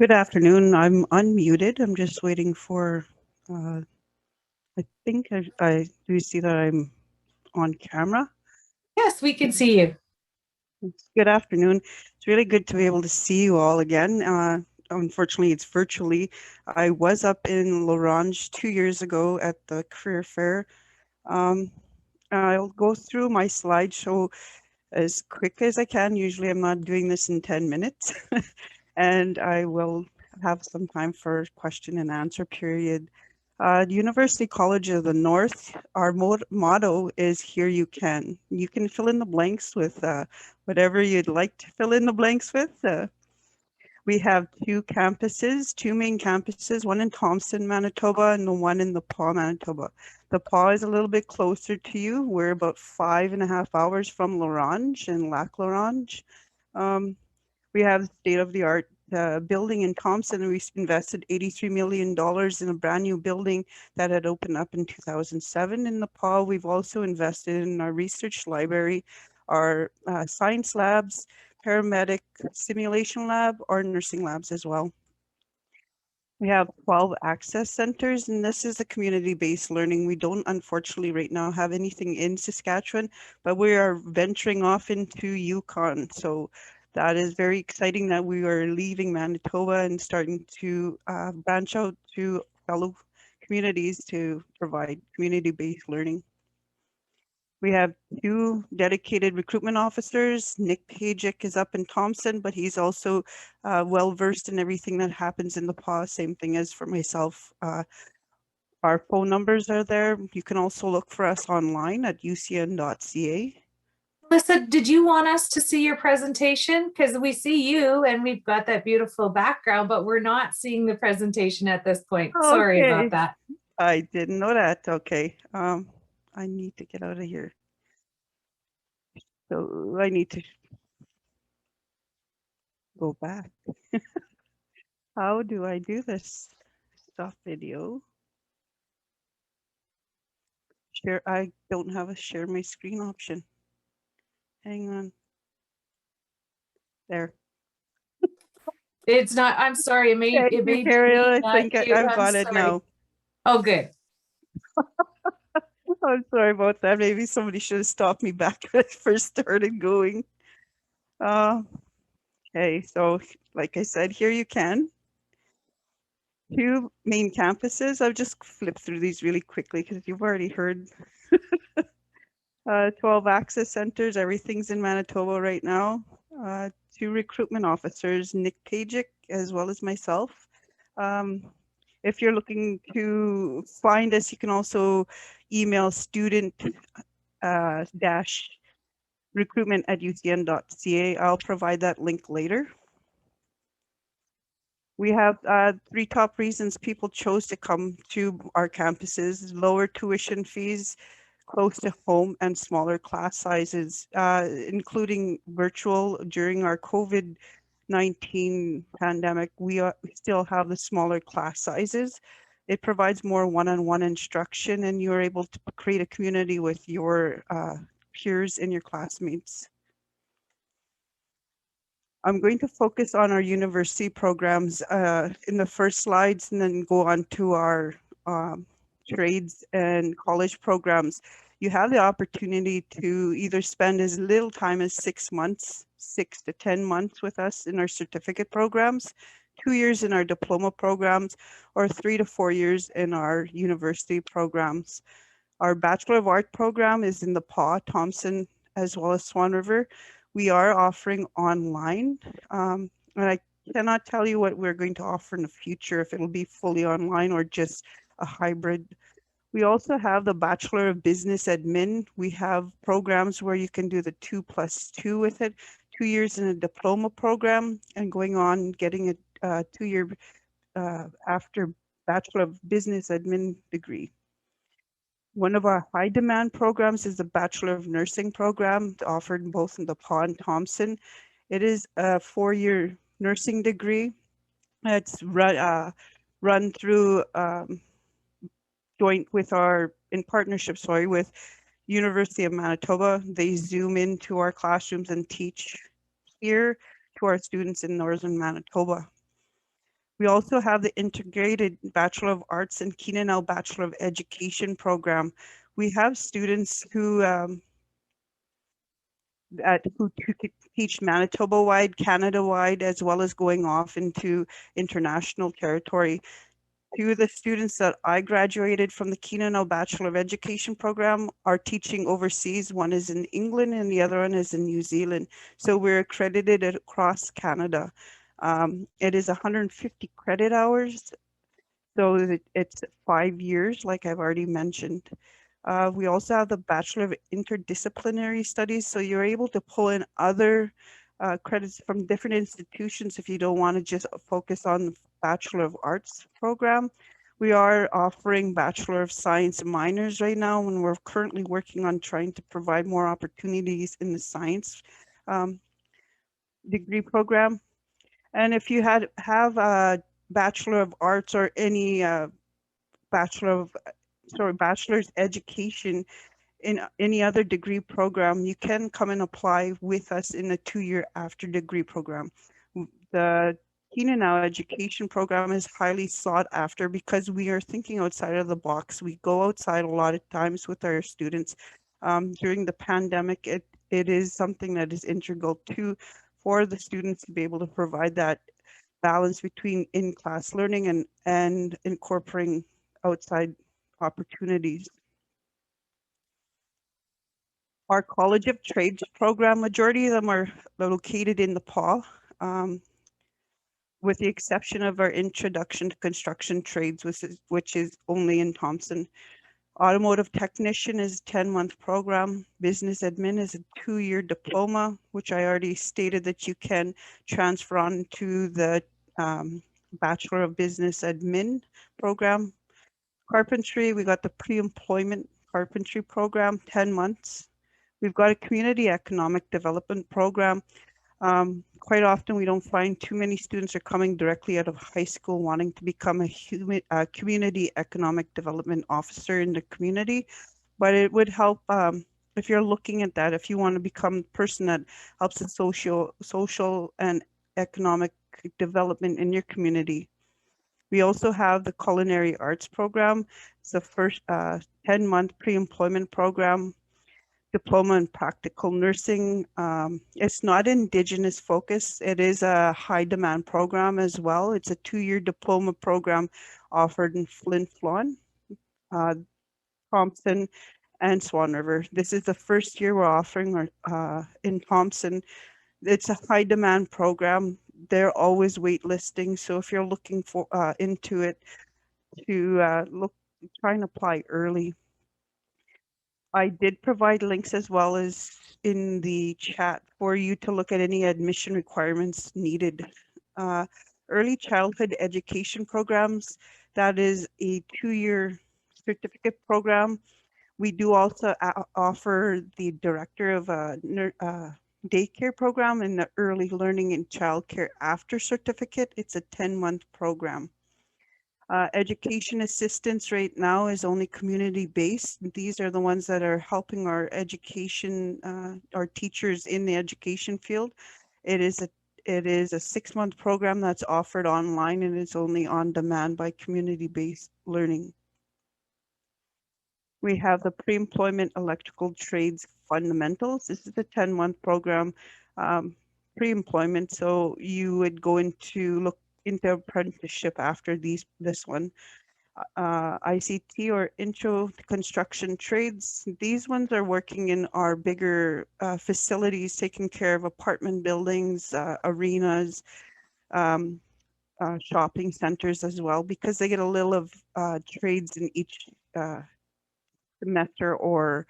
Good afternoon. I'm unmuted. I'm just waiting for, I think I do see that I'm on camera. Yes, we can see you. Good afternoon. It's really good to be able to see you all again. Unfortunately, it's virtually. I was up in L'Orange 2 years ago at the career fair. Um, I'll go through my slideshow as quick as I can. Usually I'm not doing this in 10 minutes. And I will have some time for question and answer period. University College of the North, our motto is here you can. You can fill in the blanks with whatever you'd like to fill in the blanks with. We have two main campuses, one in Thompson, Manitoba, and the one in the Paw, Manitoba. The Paw is a little bit closer to you. We're about 5.5 hours from L'Orange and Lac L'Orange. We have state-of-the-art building in Thompson. We invested $83 million in a brand new building that had opened up in 2007 in Nepal. We've also invested in our research library, our science labs, paramedic simulation lab, our nursing labs as well. We have 12 access centers, and this is a community-based learning. We don't, unfortunately, right now have anything in Saskatchewan, but we are venturing off into Yukon. So that is very exciting that we are leaving Manitoba and starting to branch out to fellow communities to provide community-based learning. We have two dedicated recruitment officers. Nick Pajic is up in Thompson, but he's also well-versed in everything that happens in the PAW, same thing as for myself. Our phone numbers are there. You can also look for us online at ucn.ca. Melissa, did you want us to see your presentation? Because we see you and we've got that beautiful background, but we're not seeing the presentation at this point. Sorry about Okay, that. I didn't know that. Okay, I need to get out of here. So I need to go back. How do I do this? Stop video. Share. I don't have a share my screen option. Hang on. There. It's not, I'm sorry, it may Thank you, be Carol. me, I not think you. I've I'm got it sorry. now. Oh, good. I'm sorry about that. Maybe somebody should have stopped me back when I first started going. Okay, so like I said, here you can. Two main campuses. I'll just flip through these really quickly because you've already heard. 12 access centers, everything's in Manitoba right now. Two recruitment officers, Nick Pajic as well as myself. If you're looking to find us, you can also email student dash recruitment@ucn.ca. I'll provide that link later. We have three top reasons people chose to come to our campuses: lower tuition fees, close to home, and smaller class sizes, including virtual. During our COVID-19 pandemic, we still have the smaller class sizes. It provides more one-on-one instruction, and you're able to create a community with your peers and your classmates. I'm going to focus on our university programs in the first slides and then go on to our trades and college programs. You have the opportunity to either spend as little time as 6 months, 6 to 10 months with us in our certificate programs, 2 years in our diploma programs, or 3 to 4 years in our university programs. Our Bachelor of Art program is in the PAW, Thompson, as well as Swan River. We are offering online, and I cannot tell you what we're going to offer in the future, if it'll be fully online or just a hybrid. We also have the Bachelor of Business Admin. We have programs where you can do the 2+2 with it, 2 years in a diploma program and going on getting a 2-year after Bachelor of Business Admin degree. One of our high demand programs is the Bachelor of Nursing program offered both in the PAW and Thompson. It is a 4-year nursing degree. It's run through joint with in partnership, with University of Manitoba. They zoom into our classrooms and teach here to our students in Northern Manitoba. We also have the integrated Bachelor of Arts and Keenan Bachelor of Education program. We have students who who could teach Manitoba-wide, Canada-wide, as well as going off into international territory. Two of the students that I graduated from the Keenan Bachelor of Education program are teaching overseas. One is in England and the other one is in New Zealand. So we're accredited across Canada. It is 150 credit hours. So it's 5 years, like I've already mentioned. We also have the Bachelor of Interdisciplinary Studies. So you're able to pull in other credits from different institutions if you don't want to just focus on the Bachelor of Arts program. We are offering Bachelor of Science minors right now, and we're currently working on trying to provide more opportunities in the science degree program. And if you have a Bachelor of Arts or any bachelor's education in any other degree program, you can come and apply with us in a 2-year after degree program. The Keenan Now education program is highly sought after because we are thinking outside of the box. We go outside a lot of times with our students. During the pandemic, it is something that is integral for the students to be able to provide that balance between in-class learning and incorporating outside opportunities. Our College of Trades program, majority of them are located in Nepal, with the exception of our Introduction to Construction Trades, which is only in Thompson. Automotive Technician is a 10-month program. Business Admin is a 2-year diploma, which I already stated that you can transfer on to the Bachelor of Business Admin program. Carpentry, we got the Pre-Employment Carpentry program, 10 months. We've got a Community Economic Development program. Quite often we don't find too many students are coming directly out of high school wanting to become a community economic development officer in the community, but it would help if you're looking at that, if you want to become the person that helps in social and economic development in your community. We also have the Culinary Arts program. It's the first 10-month pre-employment program. Diploma in Practical Nursing. It's not Indigenous focused. It is a high demand program as well. It's a 2-year diploma program offered in Flin Flon, Thompson, and Swan River. This is the first year we're offering in Thompson. It's a high demand program. They're always waitlisting. So if you're looking for into it, to try and apply early. I did provide links as well as in the chat for you to look at any admission requirements needed. Early childhood education programs, that is a 2-year certificate program. We do also offer the director of a daycare program in the early learning and childcare after certificate. It's a 10-month program. Education assistance right now is only community-based. These are the ones that are helping our education, our teachers in the education field. It is a 6-month program that's offered online and it's only on demand by community-based learning. We have the pre-employment electrical trades fundamentals. This is a 10-month program, pre-employment. So you would go look into apprenticeship after this one. ICT or Intro to Construction Trades. These ones are working in our bigger facilities, taking care of apartment buildings, arenas, shopping centers as well, because they get a little of trades in each semester or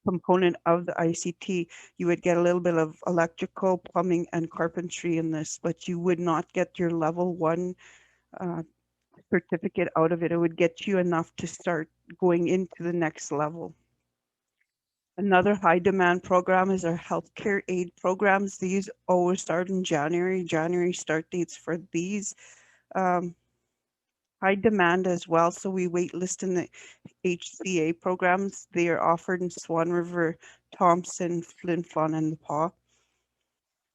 component of the ICT. You would get a little bit of electrical, plumbing, and carpentry in this, but you would not get your level 1 certificate out of it. It would get you enough to start going into the next level. Another high demand program is our healthcare aid programs. These always start in January start dates for these. High demand as well, so we wait list in the HCA programs. They are offered in Swan River, Thompson, Flin Flon, and Nepal.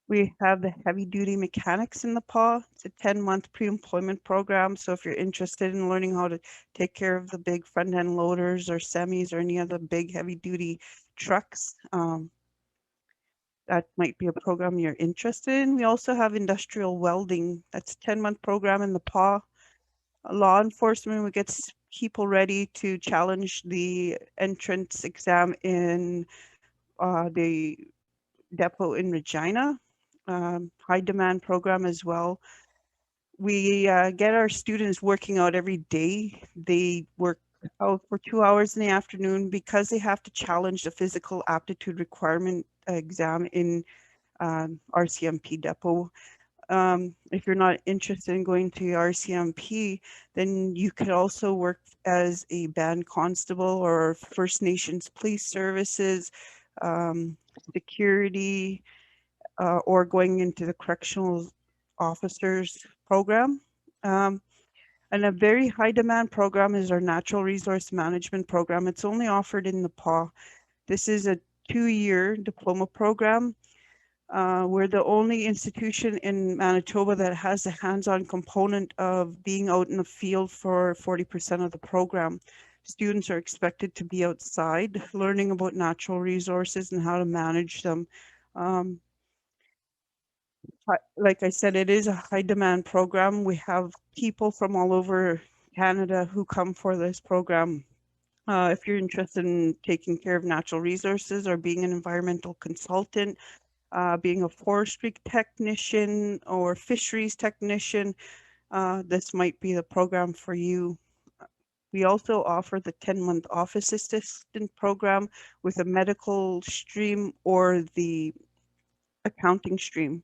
We have the heavy duty mechanics in the PAW. It's a 10-month pre-employment program. So if you're interested in learning how to take care of the big front end loaders or semis or any other big heavy duty trucks, that might be a program you're interested in. We also have industrial welding. That's a 10-month program in the PAW. Law enforcement, we get people ready to challenge the entrance exam in the depot in Regina. High demand program as well. We get our students working out every day. They work out for 2 hours in the afternoon because they have to challenge the physical aptitude requirement exam in RCMP depot. If you're not interested in going to RCMP, then you could also work as a band constable or First Nations police services, security, or going into the correctional officers program. And a very high demand program is our natural resource management program. It's only offered in Nepal. This is a 2-year diploma program. We're the only institution in Manitoba that has a hands-on component of being out in the field for 40% of the program. Students are expected to be outside, learning about natural resources and how to manage them. Like I said, it is a high demand program. We have people from all over Canada who come for this program. If you're interested in taking care of natural resources or being an environmental consultant, being a forestry technician or fisheries technician, this might be the program for you. We also offer the 10-month office assistant program with a medical stream or the accounting stream.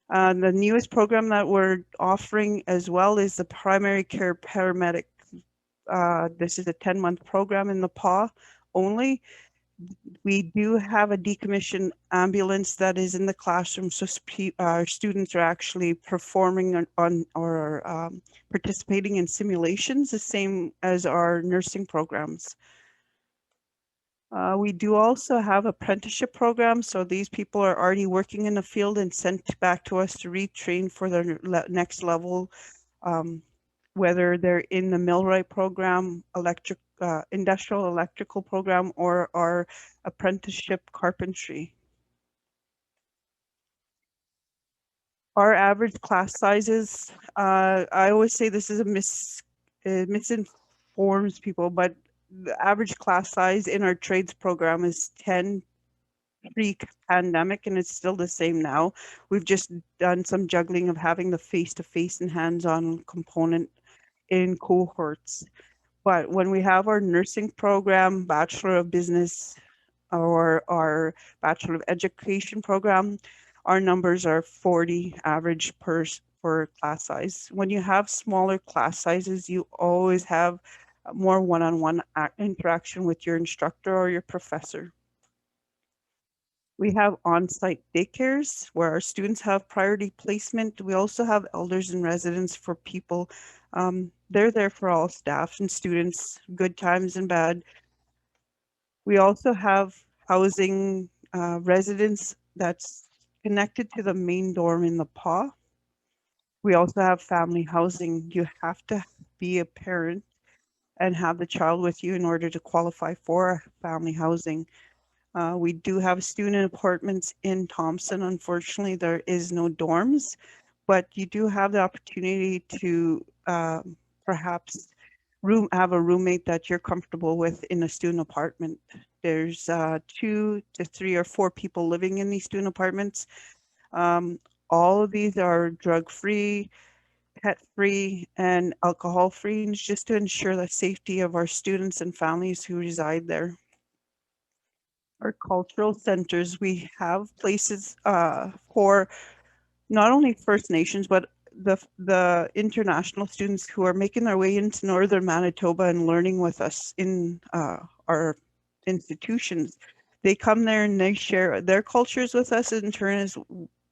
The newest program that we're offering as well is the primary care paramedic. This is a 10-month program in the PAW only. We do have a decommissioned ambulance that is in the classroom, so our students are actually performing on or participating in simulations, the same as our nursing programs. We do also have apprenticeship programs, so these people are already working in the field and sent back to us to retrain for their next level, whether they're in the millwright program, industrial electrical program, or our apprenticeship carpentry. Our average class sizes, I always say this is misinforms people, but the average class size in our trades program is 10 pre-pandemic, and it's still the same now. We've just done some juggling of having the face-to-face and hands-on component in cohorts. But when we have our nursing program, Bachelor of Business, or our Bachelor of Education program, our numbers are 40 average per class size. When you have smaller class sizes, you always have more one-on-one interaction with your instructor or your professor. We have on-site daycares where our students have priority placement. We also have elders in residence for people. They're there for all staff and students, good times and bad. We also have housing residents that's connected to the main dorm in the PAW. We also have family housing. You have to be a parent and have the child with you in order to qualify for family housing. We do have student apartments in Thompson. Unfortunately, there is no dorms, but you do have the opportunity to perhaps have a roommate that you're comfortable with in a student apartment. There's 2 to 3 or 4 people living in these student apartments. All of these are drug-free, pet-free, and alcohol-free, and just to ensure the safety of our students and families who reside there. Our cultural centers, we have places for not only First Nations, but the international students who are making their way into northern Manitoba and learning with us in our institutions. They come there and they share their cultures with us, in turn as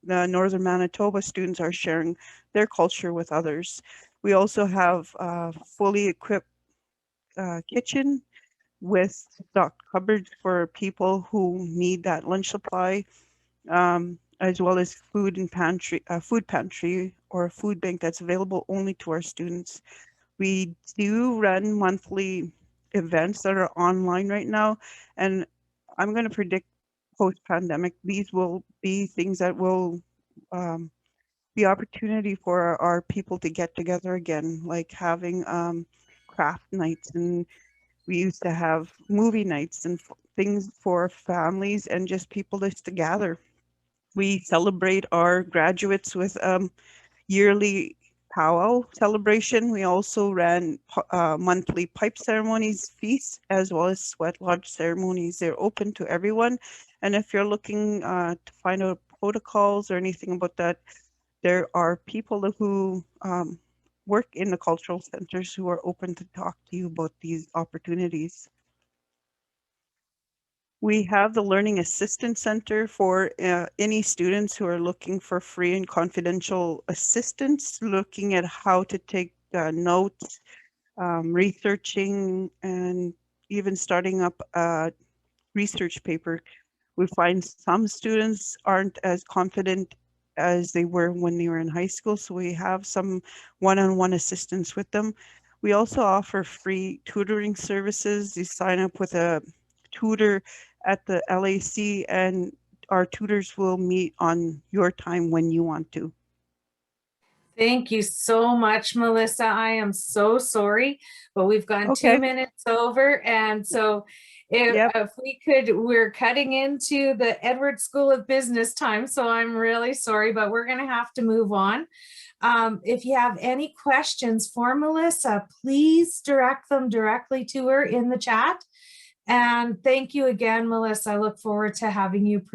the northern Manitoba students are sharing their culture with others. We also have a fully equipped kitchen with stocked cupboards for people who need that lunch supply. as well as food pantry or a food bank that's available only to our students. We do run monthly events that are online right now, and I'm going to predict post-pandemic, these will be things that will um, be opportunity for our people to get together again, like having craft nights, and we used to have movie nights and things for families and just people just to gather. We celebrate our graduates with yearly powwow celebration. We also ran monthly pipe ceremonies, feasts, as well as sweat lodge ceremonies. They're open to everyone. And if you're looking to find out protocols or anything about that, there are people who work in the cultural centers who are open to talk to you about these opportunities. We have the Learning Assistance Center for any students who are looking for free and confidential assistance, looking at how to take notes, researching, and even starting up a research paper. We find some students aren't as confident as they were when they were in high school, so we have some one-on-one assistance with them. We also offer free tutoring services. You sign up with a tutor at the LAC, and our tutors will meet on your time when you want to. Thank you so much, Melissa. I am so sorry, but we've gone Okay. 2 minutes over. And so Yep. if we could, we're cutting into the Edward School of Business time. So I'm really sorry, but we're going to have to move on. If you have any questions for Melissa, please direct them directly to her in the chat. And thank you again, Melissa. I look forward to having you